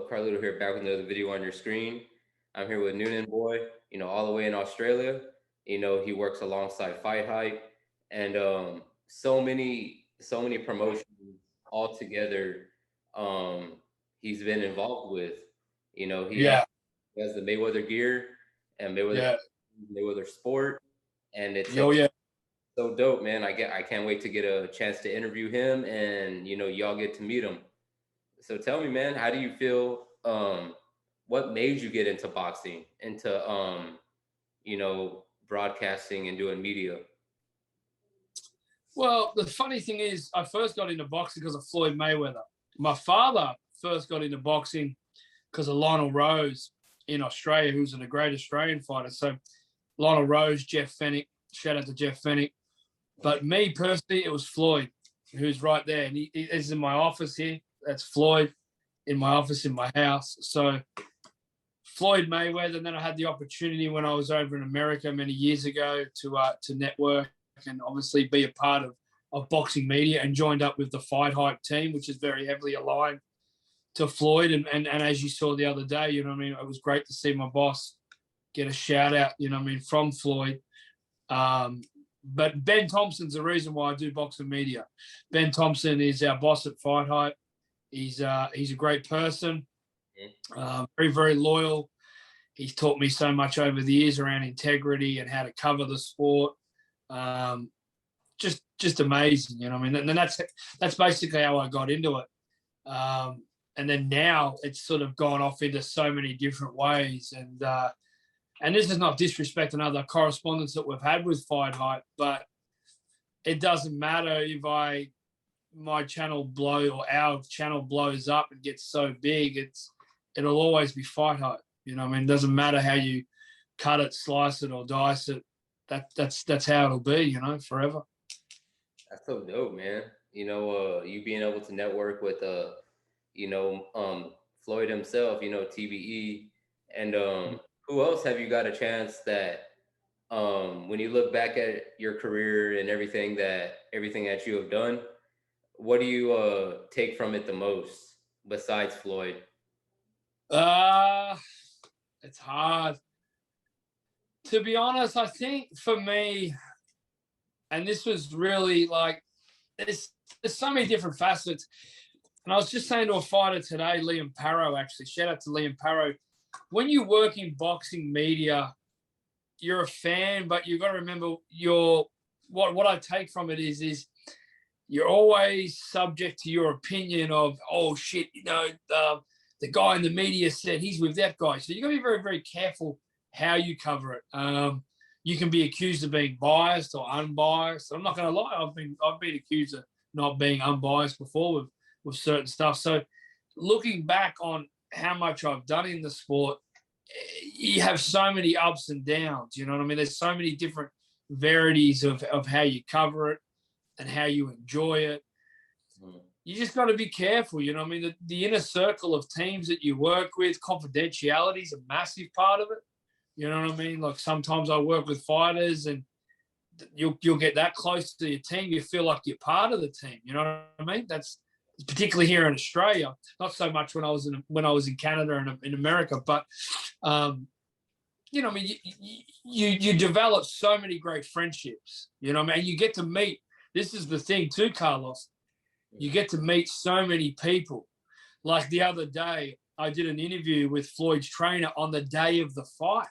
Carlito here back with another video on your screen. I'm here with Nunanboy, all the way in Australia. He works alongside Fight Hype and so many promotions all together he's been involved with. He has, Yeah, he has the Mayweather gear and yeah, Mayweather Sport, and it's oh yeah. so dope, man. I can't wait to get a chance to interview him and y'all get to meet him. So tell me, man, how do you feel? What made you get into boxing, into broadcasting and doing media? Well, the funny thing is, I first got into boxing because of Floyd Mayweather. My father first got into boxing because of Lionel Rose in Australia, who's a great Australian fighter. So Lionel Rose, Jeff Fennick, shout out to Jeff Fennick. But me personally, it was Floyd, who's right there. And he is in my office here. That's Floyd in my office in my house. So Floyd Mayweather, and then I had the opportunity when I was over in America many years ago to network and obviously be a part of boxing media, and joined up with the Fight Hype team, which is very heavily aligned to Floyd. And as you saw the other day, it was great to see my boss get a shout out, from Floyd. But Ben Thompson's the reason why I do boxing media. Ben Thompson is our boss at Fight Hype. He's a great person, very, very loyal. He's taught me so much over the years around integrity and how to cover the sport. Just amazing, And that's basically how I got into it. And then now it's sort of gone off into so many different ways. And this is not disrespecting other correspondents that we've had with Fight Hype, but it doesn't matter if my channel or our channel blows up and gets so big. It'll always be Fight Hype. It doesn't matter how you cut it, slice it, or dice it. That's how it'll be, forever. That's so dope, man. You being able to network with Floyd himself, TBE, and who else have you got a chance that when you look back at your career and everything that you have done, what do you take from it the most besides Floyd? It's hard. To be honest, I think for me, and this was really like, there's so many different facets. And I was just saying to a fighter today, Liam Parrow, actually, shout out to Liam Parrow. When you work in boxing media, you're a fan, but you've got to remember what I take from it is you're always subject to your opinion of, oh shit, the guy in the media said he's with that guy. So you've got to be very, very careful how you cover it. You can be accused of being biased or unbiased. I'm not going to lie. I've been accused of not being unbiased before with certain stuff. So looking back on how much I've done in the sport, you have so many ups and downs. You know what I mean? There's so many different varieties of how you cover it and how you enjoy it. You just got to be careful. You know what I mean? The inner circle of teams that you work with, confidentiality is a massive part of it. You know what I mean? Like sometimes I work with fighters and you'll get that close to your team. You feel like you're part of the team. You know what I mean? That's particularly here in Australia. Not so much when I was in Canada and in America, but you develop so many great friendships. You know what I mean? You get to meet. This is the thing too, Carlos. You get to meet so many people. Like the other day, I did an interview with Floyd's trainer on the day of the fight,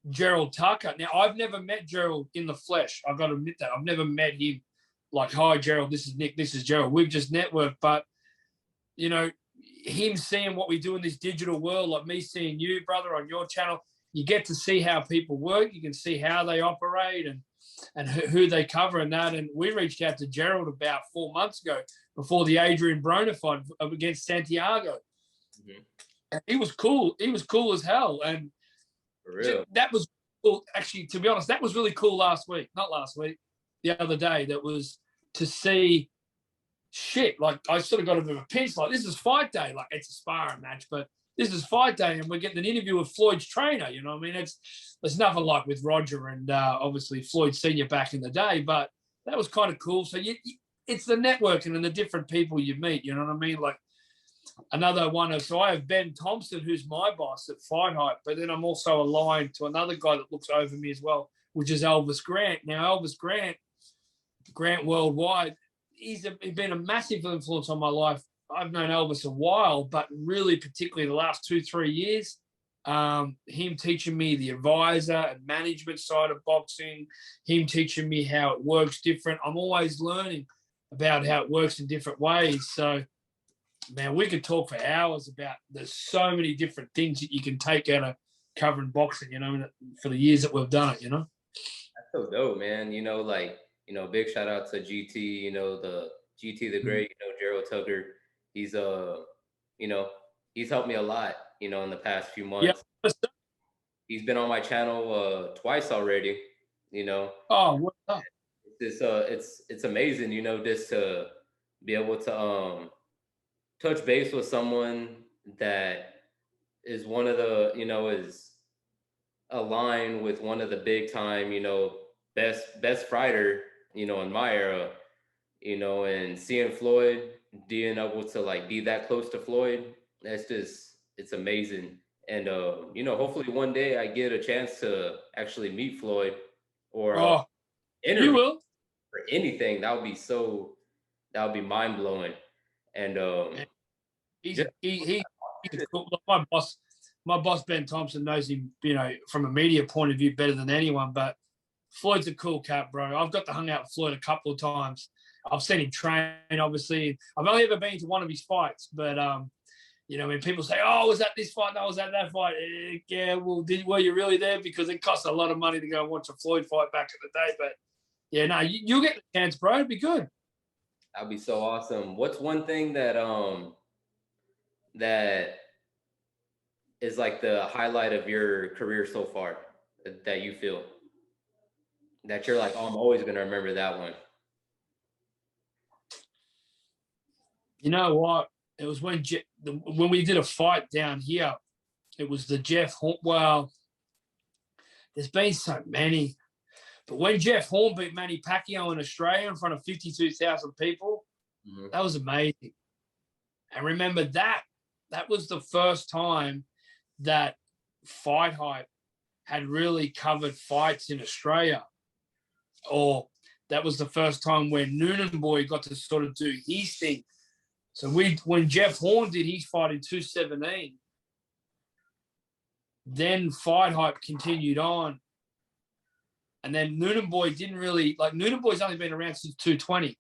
Gerald Tucker. Now, I've never met Gerald in the flesh. I've got to admit that. I've never met him like, hi, Gerald, this is Nick, this is Gerald. We've just networked. But, him seeing what we do in this digital world, like me seeing you, brother, on your channel, you get to see how people work. You can see how they operate and who they cover and that. And we reached out to Gerald about 4 months ago before the Adrian Broner fight against Santiago. Mm-hmm. And he was cool. He was cool as hell. And for real, that was cool. Actually, to be honest, that was really cool not last week, the other day. That was to see shit. Like I sort of got a bit of a pinch. Like this is fight day. Like it's a sparring match, but this is fight day, and we're getting an interview with Floyd's trainer. You know what I mean? There's nothing like with Roger and obviously Floyd Senior back in the day, but that was kind of cool. So it's the networking and the different people you meet. You know what I mean? Like another one of, so I have Ben Thompson, who's my boss at Fight Hype, but then I'm also aligned to another guy that looks over me as well, which is Elvis Grant. Now, Elvis Grant Worldwide, he's been a massive influence on my life. I've known Elvis a while, but really particularly the last 2-3 years, him teaching me the advisor and management side of boxing, him teaching me how it works different. I'm always learning about how it works in different ways. So, man, we could talk for hours about, there's so many different things that you can take out of covering boxing, you know, for the years that we've done it, you know. That's so dope, man. You know, like, you know, big shout out to GT, you know, the GT the Great, you know, Gerald Tucker. He's you know, he's helped me a lot, you know, in the past few Yeah. months. He's been on my channel twice already, you know. Oh, what's up? It's amazing, you know, just to be able to touch base with someone that is one of the, you know, is aligned with one of the big time, you know, best fighter, you know, in my era, you know, and seeing Floyd being able to like be that close to Floyd, that's just, it's amazing. And you know, hopefully one day I get a chance to actually meet Floyd or Oh, you interview will. for anything. That would be mind blowing. And He's just, he's a cool. My boss Ben Thompson knows him, you know, from a media point of view better than anyone. But Floyd's a cool cat, bro. I've got to hang out with Floyd a couple of times. I've seen him train, obviously. I've only ever been to one of his fights, but you know, when people say, "Oh, was that this fight? No, was that fight?" Yeah, well, were you really there? Because it costs a lot of money to go and watch a Floyd fight back in the day. But yeah, no, you'll get the chance, bro. It'd be good. that'd be so awesome. What's one thing that that is like the highlight of your career so far that you feel that you're like, oh, I'm always gonna remember that one? You know what? It was when we did a fight down here. It was the Jeff Horn. Well, there's been so many, but when Jeff Horn beat Manny Pacquiao in Australia in front of 52,000 people, that was amazing. And remember that was the first time that Fight Hype had really covered fights in Australia, or that was the first time when Nunanboy got to sort of do his thing. So when Jeff Horn did his fight in 217, then Fight Hype continued on. And then Nunanboy didn't really, like, Nunanboy's only been around since 220.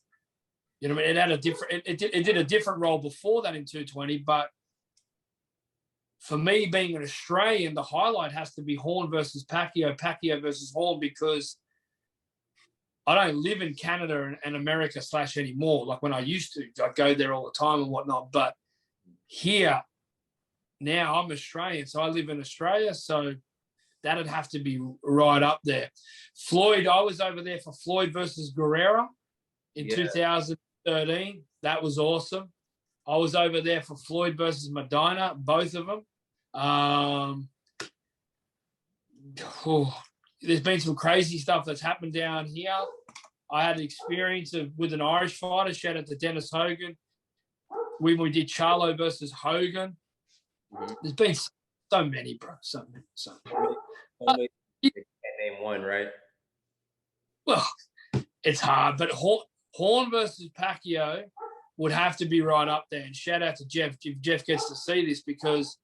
You know what I mean? It had a different, it did a different role before that in 220, but for me being an Australian, the highlight has to be Horn versus Pacquiao, Pacquiao versus Horn, because I don't live in Canada and America / anymore. Like when I used to, I go there all the time and whatnot. But here, now I'm Australian, so I live in Australia. So that'd have to be right up there. Floyd, I was over there for Floyd versus Guerrero in 2013. That was awesome. I was over there for Floyd versus Medina, both of them. There's been some crazy stuff that's happened down here. I had an experience with an Irish fighter. Shout out to Dennis Hogan. When we did Charlo versus Hogan. There's been so many, bro. So many. Only can't name one, right? Well, it's hard, but Horn versus Pacquiao would have to be right up there. And shout out to Jeff if Jeff gets to see this, because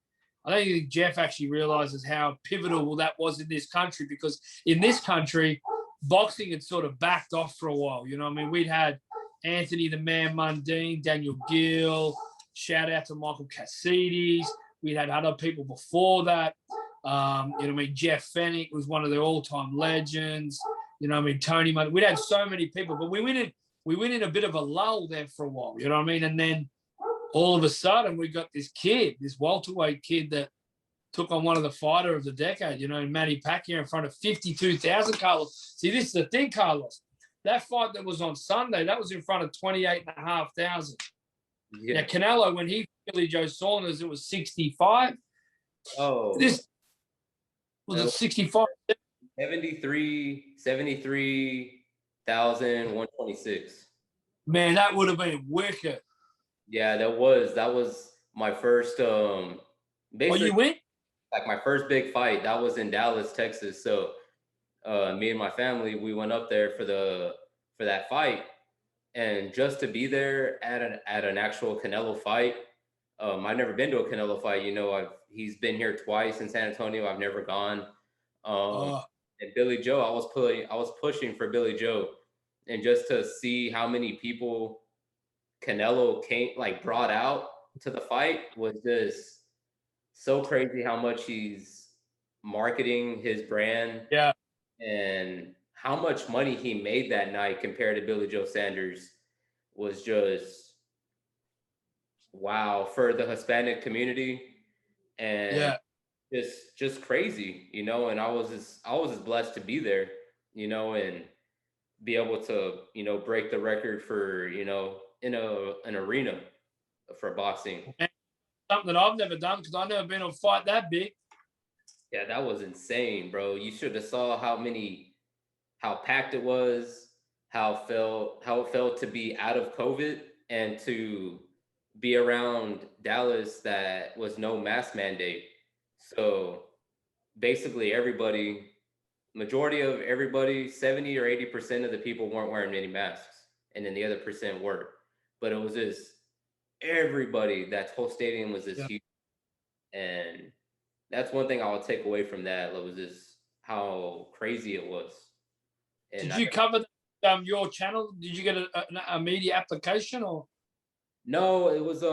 I don't think Jeff actually realizes how pivotal that was in this country, because in this country, boxing had sort of backed off for a while. You know what I mean? We'd had Anthony the Man Mundine, Daniel Gill, shout out to Michael Cassides. We'd had other people before that. You know what I mean? Jeff Fennick was one of the all-time legends. You know what I mean? Tony Mundine. We'd had so many people, but we went in a bit of a lull there for a while. You know what I mean? And then all of a sudden, we got this kid, this welterweight kid that took on one of the fighter of the decade, you know, Manny Pacquiao in front of 52,000, Carlos. See, this is the thing, Carlos. That fight that was on Sunday, that was in front of 28,500. Yeah. Now, Canelo, when he Billy Joe Saunders, it was 65. Oh. This was a 65. 73,126. Man, that would have been wicked. Yeah, that was my first Oh, basically you win? like my first big fight. That was in Dallas, Texas. So me and my family, we went up there for that fight, and just to be there at an actual Canelo fight. I've never been to a Canelo fight. He's been here twice in San Antonio. I've never gone. Um, Oh, and Billy Joe, I was pushing for Billy Joe, and just to see how many people Canelo came like brought out to the fight was just so crazy. How much he's marketing his brand yeah, and how much money he made that night compared to Billy Joe Sanders was just wow for the Hispanic community and yeah. just crazy, and I was just blessed to be there, and be able to, break the record for, in an arena for boxing. And something that I've never done because I've never been on a fight that big. Yeah, that was insane, bro. You should have saw how packed it was, how it felt to be out of COVID and to be around Dallas that was no mask mandate. So basically majority of everybody, 70 or 80% of the people weren't wearing any masks. And then the other percent were. But it was just everybody, that whole stadium was just Yeah. huge. And that's one thing I would take away from that was just how crazy it was. And Did I you cover your channel? Did you get a media application or? No, it was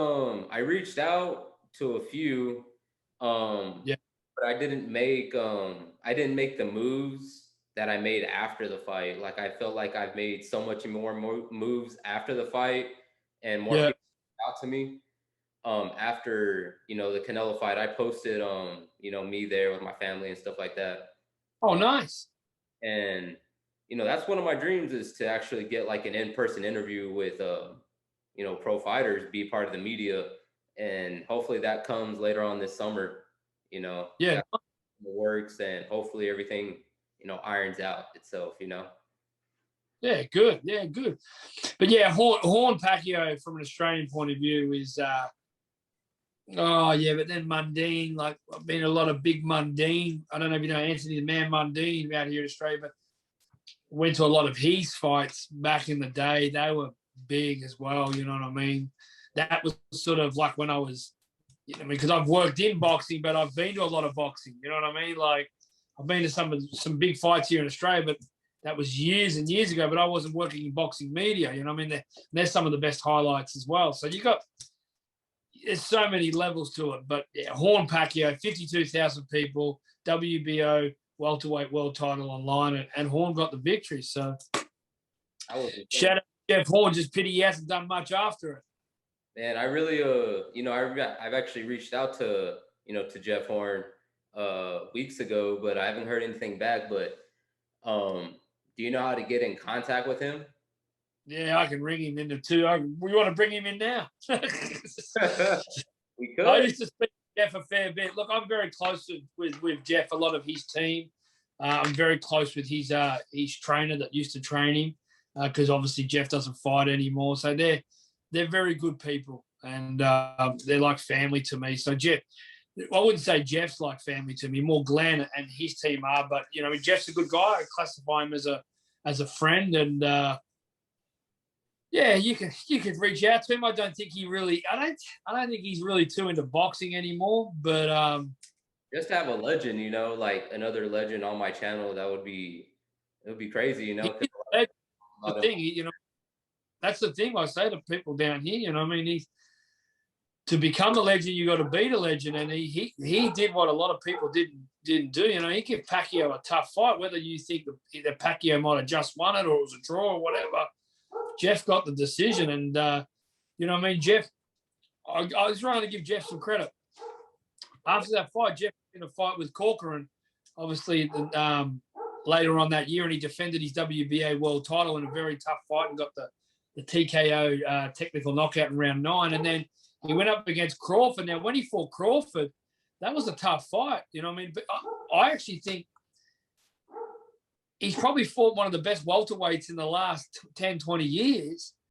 I reached out to a few um Yeah, but I didn't make the moves that I made after the fight. Like I felt like I've made so much more moves after the fight and more yeah. people out to me. After, the Canelo fight, I posted me there with my family and stuff like that. Oh, Um nice. and that's one of my dreams is to actually get like an in-person interview with pro fighters, be part of the media, and hopefully that comes later on this summer. Yeah, That's in the works, and hopefully everything irons out itself. yeah, good. Yeah, good. But yeah, Horn Pacquiao from an Australian point of view is oh yeah, but then Mundine, like I've been a lot of big Mundine. I don't know if you know Anthony the Man Mundine out here in Australia, but went to a lot of his fights back in the day. They were big as well, you know what I mean? That was sort of like when I was, because I've worked in boxing, but I've been to a lot of boxing, you know what I mean? Like I've been to some big fights here in Australia, but that was years and years ago, but I wasn't working in boxing media, you know what I mean? They're some of the best highlights as well. So there's so many levels to it, but yeah, Horn Pacquiao, 52,000 people, WBO welterweight world title online, and Horn got the victory. So shout out to Jeff Horn. Just pity he hasn't done much after it. Man, I really I've actually reached out to Jeff Horn weeks ago, but I haven't heard anything back. But do you know how to get in contact with him? Yeah, I can ring him into two. We want to bring him in now. We I could. used to speak to Jeff a fair bit. Look, I'm very close with Jeff, a lot of his team. I'm very close with his trainer that used to train him, because obviously Jeff doesn't fight anymore. So they're very good people, and they're like family to me. So Jeff, I wouldn't say Jeff's like family to me. More Glenn and his team are, but Jeff's a good guy. I classify him as a friend, and yeah, you could reach out to him. I don't think I don't think he's really too into boxing anymore. But Just have a legend, like another legend on my channel. It would be crazy, that's the about him. thing, that's the thing I say to people down here. I mean, to become a legend, you got to beat a legend, and he did what a lot of people didn't do. He gave Pacquiao a tough fight. Whether you think that Pacquiao might have just won it or it was a draw or whatever, Jeff got the decision, and what I mean, Jeff. I was trying to give Jeff some credit. After that fight, Jeff was in a fight with Corcoran, obviously later on that year, and he defended his WBA world title in a very tough fight and got the TKO technical knockout in round 9. And then he went up against Crawford. Now, when he fought Crawford, that was a tough fight. You know what I mean? But I actually think he's probably fought one of the best welterweights in the last 10, 20 years.